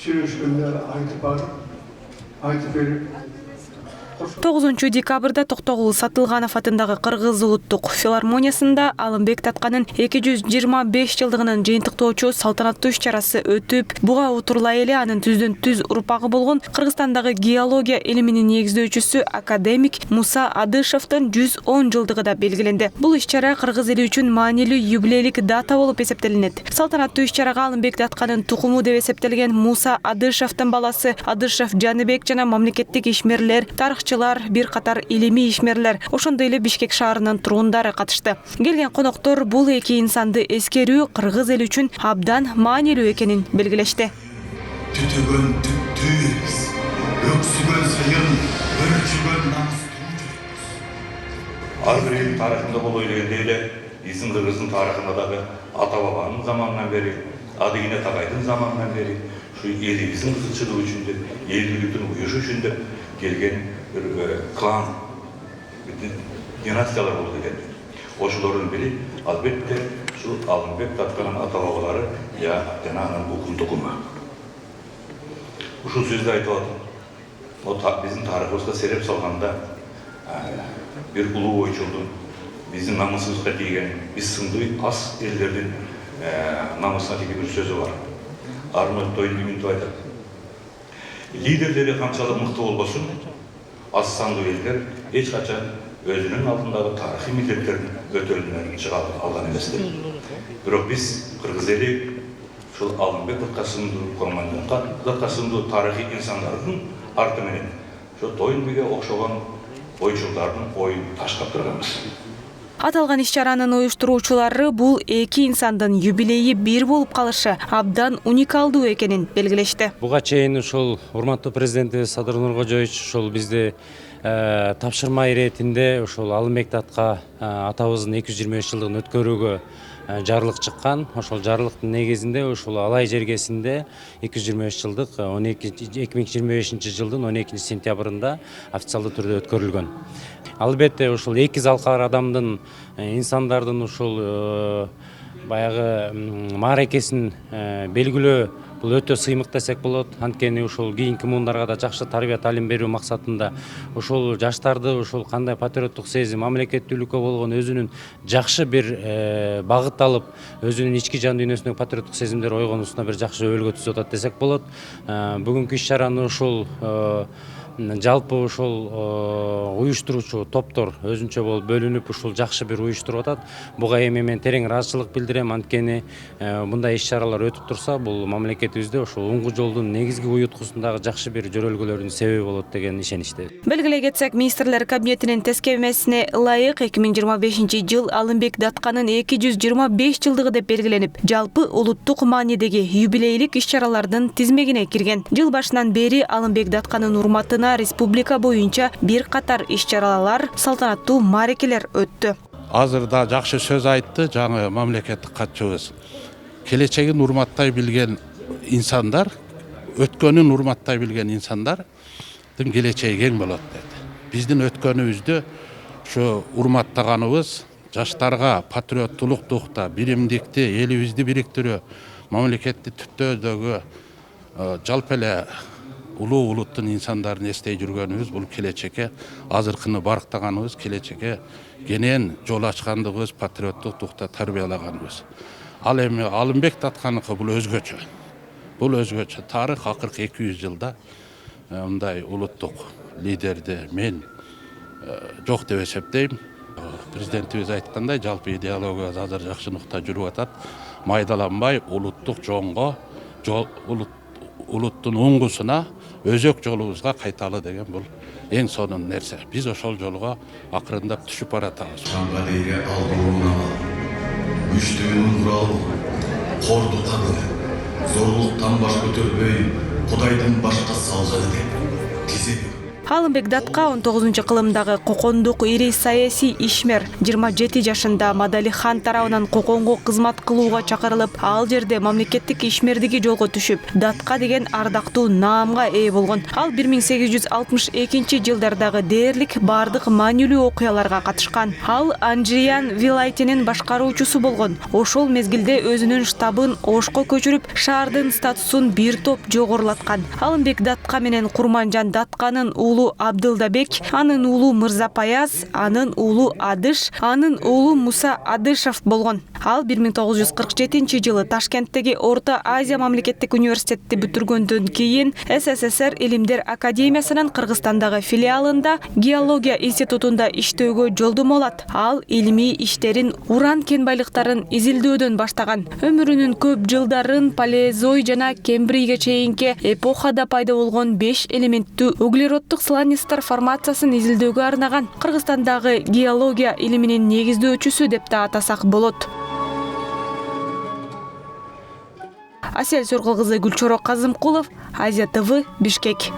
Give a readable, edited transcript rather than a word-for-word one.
сүйлөшкөндө айтып берип 9 декабрда Токтогул Сатылганов атындагы Кыргыз улуттук филармониясында Алымбек Таткандын 225 жылдыгынын жыйынтыктоочу салтанаттуу иш-чарасы өтүп, буга утурлай эле анын түздөн түз урпагы болгон Кыргызстандагы геология илиминин негиздөөчүсү академик Муса Адышевдин 110 жылдыгы да белгиленди. Бул иш-чара кыргыз эли үчүн маанилүү юбилейлик дата болуп эсептелинет. Салтанаттуу иш-чарага Алымбек Таткандын тукуму деп эсептелген Муса Адышевдин баласы Адышев Жаныбек жана мамлекеттик ишмерлер, тарыхчылар, бир катар илимий ишмерлер, ошондой эле Бишкек шаарынын тургундары катышты. Келген коноктор бул эки инсанды эскерүү кыргыз эли үчүн абдан маанилүү экенин белгилешти. Түтөгөн түттүбүз, өксүгөн сайын өрчүгөн намыс ар бир элдин тарыхында боло элегенде эле биздин кыргыздын тарыхында дагы ата бабанын заманынан бери, адыгине тагайдын заманынан бери ушу элибиздин кызыкчылыгы үчүн деп, элдүүлүктүн уюшу үчүн деп келген bir klan dinastiyalар болду экен. Ошолордун бири албетте şu Алымбек Таткандын ата бабалары жана анын укум тукуму. Ушул сөздү айтып атам. Биздин тарыхыбызга сереп салганда бир улуу ойчулдун биздин намысыбызга тийген, биз сындуу аз элдердин намысына тийген бир сөзү бар. Армат Тойнбиминтип айтат. Лидерлери канчалык мыкты болбосун, аз сандуу элдер эч качан өзүнүн алдындагы тарыхый милдеттерин өтөлүүнөн чыга алган эмес дейт. Бирок биз кыргыз эли ушул Алымбек Таткандын Таткандын тарыхый инсандардын арты менен ошо Тойнбиге окшогон ойчулдардын оюн ташкап турганбыз. Аталган иш-чаранын уюштуруучулары бул эки инсандын юбилейи бир болуп калышы абдан уникалдуу экенин белгилешти. Буга чейин ушул урматтуу президентибиз Садыр Нуркожоевич ушул бизди тапшырма иретинде ушул Алымбек Татка атабыздын 225 жылдыгын өткөрүүгө жарлык чыккан. Ошол жарлыктын негизинде ушул Алай жергесинде 225 жылдык 2025 жылдын 12 сентябрында официалдуу түрдө өткөрүлгөн. Албетте ушул эки залкар адамдын инсандардын ушул баягы мааракесин белгилөө бул өтө сыймык десек болот. Анткени ушул кийинки муундарга да жакшы тарбия талим берүү максатында ушул жаштарды ушул кандай патриоттук сезим, мамлекеттүүлүккө болгон өзүнүн жакшы бир багыт алып, өзүнүн ички жан дүйнөсүндөгү патриоттук сезимдер ойгонуусуна бир жакшы өбөлгө түзүп атат десек болот. Бүгүнкү иш-чараны ушул жалпы ушул уюштуруучу топтор өзүнчө болуп бөлүнүп ушул жакшы бир уюштуруп атат. Буга эми мен терең ыраазычылык билдирем. Анткени мындай иш-чаралар өтүп турса, бул мамлекетибизде ушул оңгу жолдун негизги уюткусундагы жакшы бир жөрөлгөлөрдүн себеби болот деген ишеничте. Белгилей кетсек, министрлер кабинетинин тескебемесине ылайык 2025 жыл Алымбек Таткандын 225 жылдыгы деп белгиленип, жалпы улуттук маанидеги юбилейлик иш-чаралардын тизмегине кирген. Жыл башынан бери Алымбек Таткандын урматына республика боюнча бир катар иш-чаралар, салтанаттуу мааракелер өттү. Азыр да жакшы сөз айтты жаңы мамлекеттик катчыбыз. Келечегин урматтай билген инсандар, өткөнүн урматтай билген инсандардын келечеги кең болот деди. Биздин өткөнүбүздү ушу урматтаганыбыз жаштарга патриоттулук духта, биримдикти, элибизди бириктирүү, мамлекетти түптөөдөгү жалпы эле улуу улуттун инсандарын эстей жүргөнүбүз, бул келечекке азыркыны барктаганыбыз, келечекке кенен жол ачкандыгыбыз, патриоттук духта тарбиялаганыбыз. Ал эми Алымбек Таткандыкы бул өзгөчө. Бул өзгөчө тарых акыркы 200 жылда мындай улуттук лидерди мен жок деп эсептейм. Президентибиз айткандай, жалпы идеология азыр жакшы нукта жүрүп атат. Майдаланбай улуттук жоңго, улуттун оңгусуна, өзөк жолубузга кайталы деген бул эң сонун нерсе. Биз ошол жолго акырындап түшүп баратабыз. Жанга дейре алдыруна күчтүүнүн куралы, корду табыны, зорлуктан баш көтөрбөй, Кудайдын башка салганы деп тизе Алымбек Датка 19-кылымдагы кокондук ири саясий ишмер. 27 жашында Мадалихан тарабынан коконго кызмат кылууга чакырылып, ал жерде мамлекеттик ишмердиги жолго түшүп, Датка деген ардактуу наамга ээ болгон. Ал 1862 жылдардагы дээрлик бардык маанилүү окуяларга катышкан. Ал Анжиян вилайтинин башкаруучусу болгон. Ошол мезгилде өзүнүн штабын Ошко көчүрүп, шаардын статусун бир топ жогорулаткан. Алымбек Датка менен Курманжан Датканын уулу Абдылдабек, анын уулу Мырзапаяз, анын уулу Адыш, анын уулу Муса Адышев болгон. Ал 1947 жылы Ташкенттеги Орто Азия мамлекеттик университетти бүтүргөндөн кийин СССР Илимдер академиясынын Кыргызстандагы филиалында геология институтунда иштөөгө жолдомо алат. Ал илимий иштерин уран кен байлыктарын изилдөөдөн баштаган. Өмүрүнүн көп жылдарын палеозой жана Кембрийге чейинки эпохада пайда болгон 5 элементтүү углероддук сланецтер формациясын изилдөөгө арнаган. Кыргызстандагы геология илиминин негиздөөчүсү деп да атасак болот. Асель Сургул кызы, Гүлчоро Казымкулов, Азия ТВ, Бишкек.